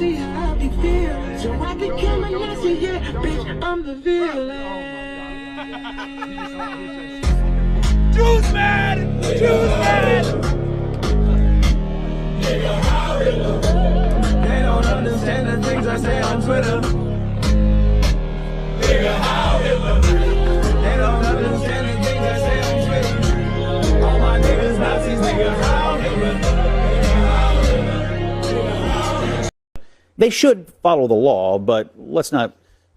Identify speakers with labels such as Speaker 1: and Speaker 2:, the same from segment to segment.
Speaker 1: see how you feel. So I can kill my Nazi, yeah, bitch, I'm the villain.
Speaker 2: Choose man! Choose man!
Speaker 1: They don't understand the things I say on Twitter. Nigga, how they don't understand the things I say on Twitter. All my niggas Nazis, nigga, how
Speaker 3: They should follow the law, but let's not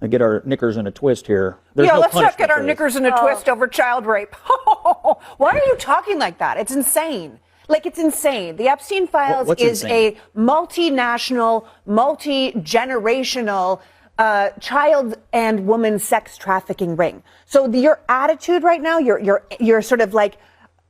Speaker 3: get our knickers in a twist here. There's no
Speaker 4: let's not get our
Speaker 3: for this.
Speaker 4: knickers in a twist over child rape. Why are you talking like that? It's insane. Like, it's insane. The Epstein Files is insane? A multinational, multi-generational child and woman sex trafficking ring. So your attitude right now, you're sort of like,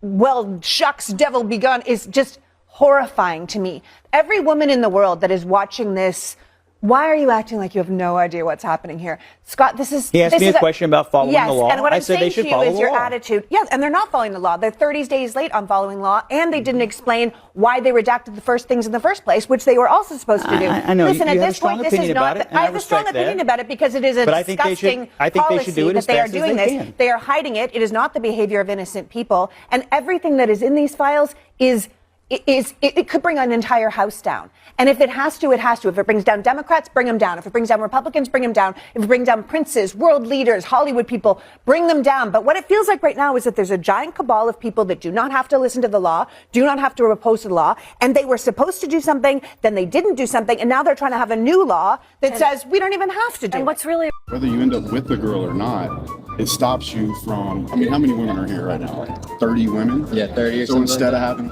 Speaker 4: well, shucks, devil begun, is just horrifying to me. Every woman in the world that is watching this, why are you acting like you have no idea what's happening here? Scott, this is...
Speaker 3: He asked me a question about following the law.
Speaker 4: And what I'm
Speaker 3: said they should follow the law.
Speaker 4: Your attitude. Yes, and they're not following the law. They're 30 days late on following law, and they didn't explain why they redacted the first things in the first place, which they were also supposed to do.
Speaker 3: I know.
Speaker 4: Listen,
Speaker 3: you
Speaker 4: at this point, this is not... I have a strong opinion about it because it is a disgusting policy that they are doing this. They are hiding it. It is not the behavior of innocent people, and everything that is in these files is... It could bring an entire house down. And if it has to, it has to. If it brings down Democrats, bring them down. If it brings down Republicans, bring them down. If it brings down princes, world leaders, Hollywood people, bring them down. But what it feels like right now is that there's a giant cabal of people that do not have to listen to the law, do not have to oppose the law, and they were supposed to do something, then they didn't do something, and now they're trying to have a new law that says we don't even have to do it.
Speaker 5: And what's really...
Speaker 6: Whether you end up with the girl or not, it stops you from, I mean, how many women are here right now? Like 30 women?
Speaker 7: Yeah, 30 or
Speaker 6: so
Speaker 7: something.
Speaker 6: Instead of having,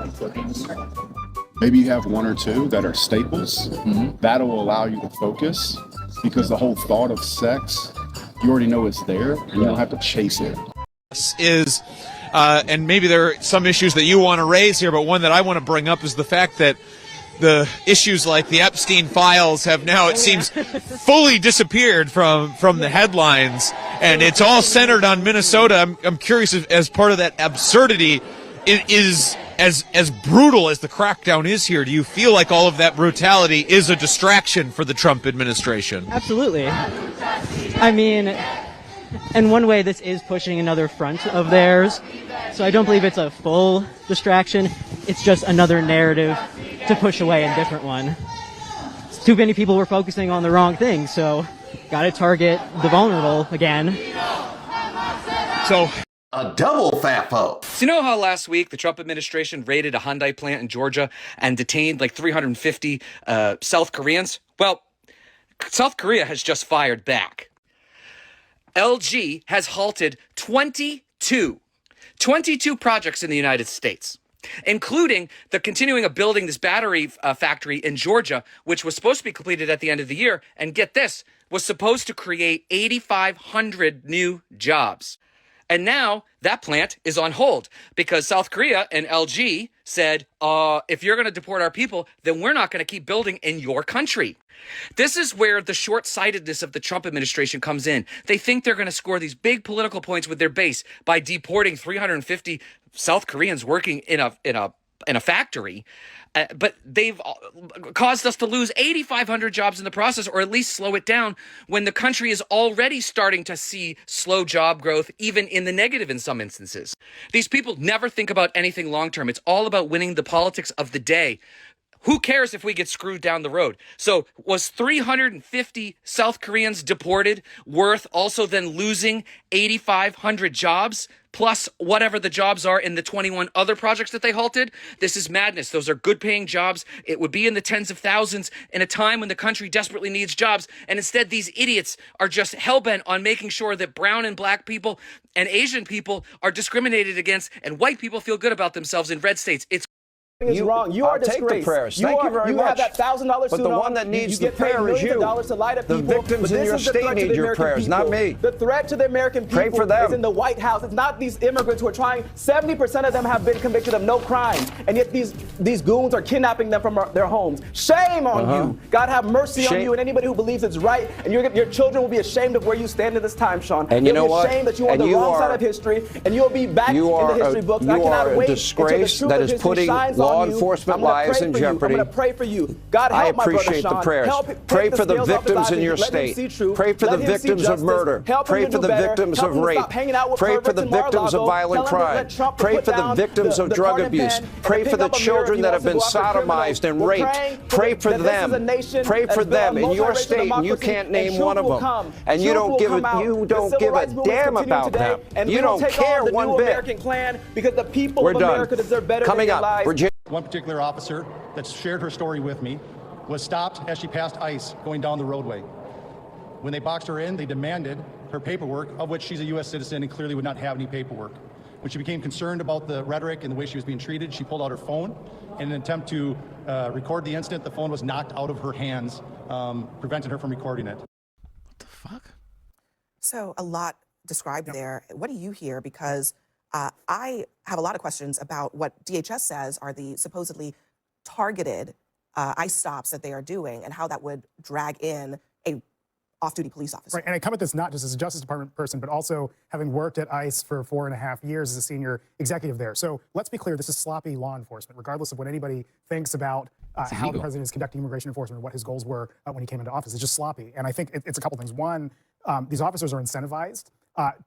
Speaker 6: maybe you have one or two that are staples. That'll allow you to focus because the whole thought of sex, you already know it's there and you don't have to chase it.
Speaker 2: And maybe there are some issues that you want to raise here, but one that I want to bring up is the fact that the issues like the Epstein Files have now, it seems, fully disappeared from the headlines, and it's all centered on Minnesota. I'm curious if, as part of that absurdity, it is as brutal as the crackdown is here. Do you feel like all of that brutality is a distraction for the Trump administration?
Speaker 8: Absolutely. I mean, in one way, this is pushing another front of theirs. So I don't believe it's a full distraction. It's just another narrative to push away a different one. Too many people were focusing on the wrong thing, so gotta target the vulnerable again.
Speaker 2: So
Speaker 9: a double FAFO.
Speaker 10: So you know how last week the Trump administration raided a Hyundai plant in Georgia and detained like 350 South Koreans? Well, South Korea has just fired back. LG has halted 22 projects in the United States, including the continuing of building this battery factory in Georgia, which was supposed to be completed at the end of the year. And get this, was supposed to create 8,500 new jobs. And now that plant is on hold because South Korea and LG said, if you're going to deport our people, then we're not going to keep building in your country. This is where the short-sightedness of the Trump administration comes in. They think they're going to score these big political points with their base by deporting 350 South Koreans working in a factory. But they've caused us to lose 8,500 jobs in the process, or at least slow it down, when the country is already starting to see slow job growth, even in the negative in some instances. These people never think about anything long-term. It's all about winning the politics of the day. Who cares if we get screwed down the road? So was 350 South Koreans deported worth also then losing 8,500 jobs? Plus whatever the jobs are in the 21 other projects that they halted? This is madness. Those are good paying jobs. It would be in the tens of thousands in a time when the country desperately needs jobs. And instead, these idiots are just hellbent on making sure that brown and black people and Asian people are discriminated against and white people feel good about themselves in red states. It's
Speaker 11: is wrong. You are
Speaker 12: take the prayers. Thank you very much.
Speaker 11: You have that $1,00000
Speaker 12: but the one that needs the prayer is you.
Speaker 11: To light up
Speaker 12: the
Speaker 11: people,
Speaker 12: victims in your state need your prayers, not me.
Speaker 11: The threat to the American people
Speaker 12: Pray for them.
Speaker 11: is in the White House. It's not these immigrants who are trying. 70% of them have been convicted of no crime, and yet these goons are kidnapping them from their homes. Shame on you. God have mercy on you and anybody who believes it's right, and your children will be ashamed of where you stand at this time, Sean.
Speaker 12: And you know what?
Speaker 11: Shame that you are on the wrong side of history, and you'll be back in the history books. I cannot wait
Speaker 12: until the truth of history shines on law enforcement lives in jeopardy.
Speaker 11: I'm going to pray for you. God, help
Speaker 12: I
Speaker 11: my brother
Speaker 12: appreciate the
Speaker 11: Sean.
Speaker 12: prayers. Pray for the victims in your state. Pray for the victims of murder. Pray for the victims of rape. Pray for the victims of violent crime. Pray for the victims of drug abuse. Pray for the children that have been sodomized and raped. Pray for them. Pray for them in your state, and you can't name one of them. And you don't give a damn about them. You don't care one bit.
Speaker 11: Because the people
Speaker 12: We're
Speaker 11: of America
Speaker 12: done.
Speaker 11: deserve better
Speaker 12: Coming
Speaker 11: than
Speaker 12: up,
Speaker 11: their lives.
Speaker 12: Virginia.
Speaker 5: One particular officer that shared her story with me was stopped as she passed ICE going down the roadway. When they boxed her in, they demanded her paperwork, of which she's a U.S. citizen and clearly would not have any paperwork. When she became concerned about the rhetoric and the way she was being treated, she pulled out her phone. In an attempt to record the incident, the phone was knocked out of her hands, preventing her from recording it.
Speaker 2: What the fuck?
Speaker 7: So a lot described there. What do you hear? Because I have a lot of questions about what DHS says are the supposedly targeted ICE stops that they are doing and how that would drag in a off-duty police officer.
Speaker 13: Right, and I come at this not just as a Justice Department person, but also having worked at ICE for 4.5 years as a senior executive there. So let's be clear, this is sloppy law enforcement, regardless of what anybody thinks about how the president is conducting immigration enforcement or what his goals were when he came into office. It's just sloppy. And I think it's a couple things. One, these officers are incentivized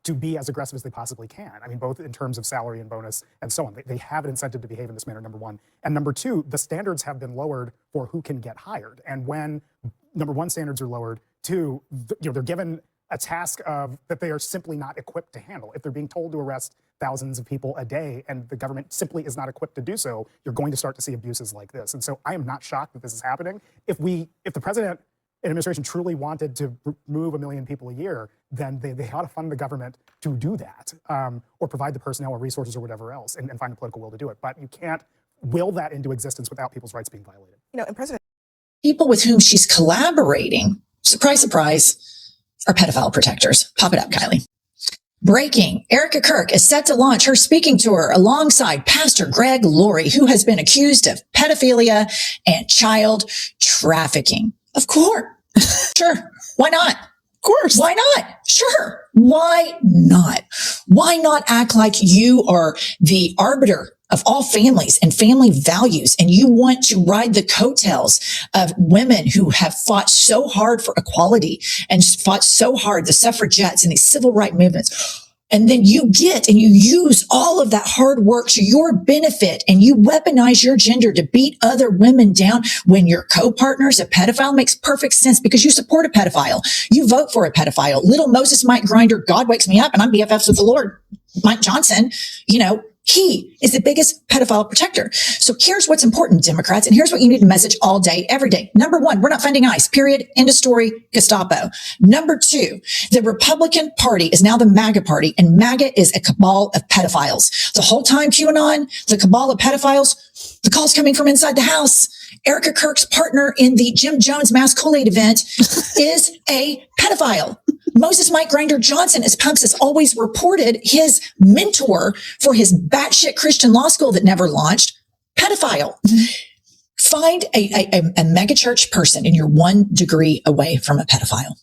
Speaker 13: to be as aggressive as they possibly can. I mean, both in terms of salary and bonus and so on. They have an incentive to behave in this manner, number one. And number two, the standards have been lowered for who can get hired. And when, number one, standards are lowered, two, they're given a task that they are simply not equipped to handle. If they're being told to arrest thousands of people a day and the government simply is not equipped to do so, you're going to start to see abuses like this. And so I am not shocked that this is happening. If the president and administration truly wanted to remove 1 million people a year, then they ought to fund the government to do that, or provide the personnel or resources or whatever else, and find the political will to do it. But you can't will that into existence without people's rights being violated.
Speaker 7: You know, and President
Speaker 14: people with whom she's collaborating, surprise, surprise, are pedophile protectors. Pop it up, Kylie. Breaking. Erica Kirk is set to launch her speaking tour alongside Pastor Greg Laurie, who has been accused of pedophilia and child trafficking. Of course. Sure. Why not? Of course. Why not? Sure. Why not? Why not act like you are the arbiter of all families and family values, and you want to ride the coattails of women who have fought so hard for equality and fought so hard, the suffragettes and these civil rights movements. And then you get and you use all of that hard work to your benefit, and you weaponize your gender to beat other women down when your co-partner's a pedophile. Makes perfect sense because you support a pedophile. You vote for a pedophile. Little Moses Mike Grinder, God wakes me up and I'm BFFs with the Lord. Mike Johnson, he is the biggest pedophile protector. So here's what's important, Democrats, and here's what you need to message all day, every day. Number one, we're not funding ICE, period. End of story, Gestapo. Number two, the Republican Party is now the MAGA party, and MAGA is a cabal of pedophiles. The whole time, QAnon, the cabal of pedophiles, the calls coming from inside the House. Erica Kirk's partner in the Jim Jones Mass Kool-Aid event is a pedophile. Moses Mike Grinder Johnson, as Punks has always reported, his mentor for his batshit Christian law school that never launched, pedophile. Find a megachurch person and you're 1 degree away from a pedophile.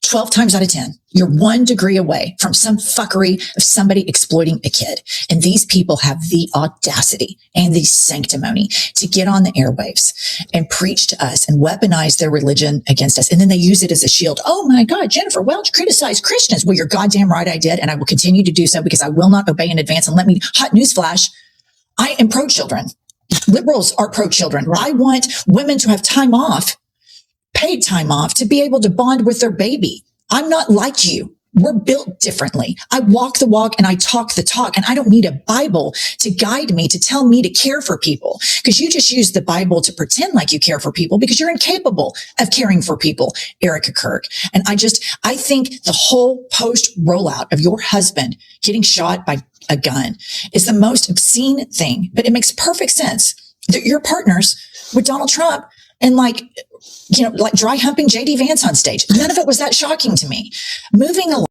Speaker 14: 12 times out of 10, you're 1 degree away from some fuckery of somebody exploiting a kid. And these people have the audacity and the sanctimony to get on the airwaves and preach to us and weaponize their religion against us. And then they use it as a shield. Oh my God, Jennifer Welch criticized Christians. Well, you're goddamn right I did. And I will continue to do so because I will not obey in advance. And hot newsflash, I am pro-children. Liberals are pro-children. I want women to have time off, paid time off, to be able to bond with their baby. I'm not like you. We're built differently. I walk the walk and I talk the talk, and I don't need a Bible to guide me, to tell me to care for people, because you just use the Bible to pretend like you care for people because you're incapable of caring for people, Erica Kirk. And I think the whole post rollout of your husband getting shot by a gun is the most obscene thing, but it makes perfect sense that you're partners with Donald Trump and like dry humping JD Vance on stage. None of it was that shocking to me. Moving along.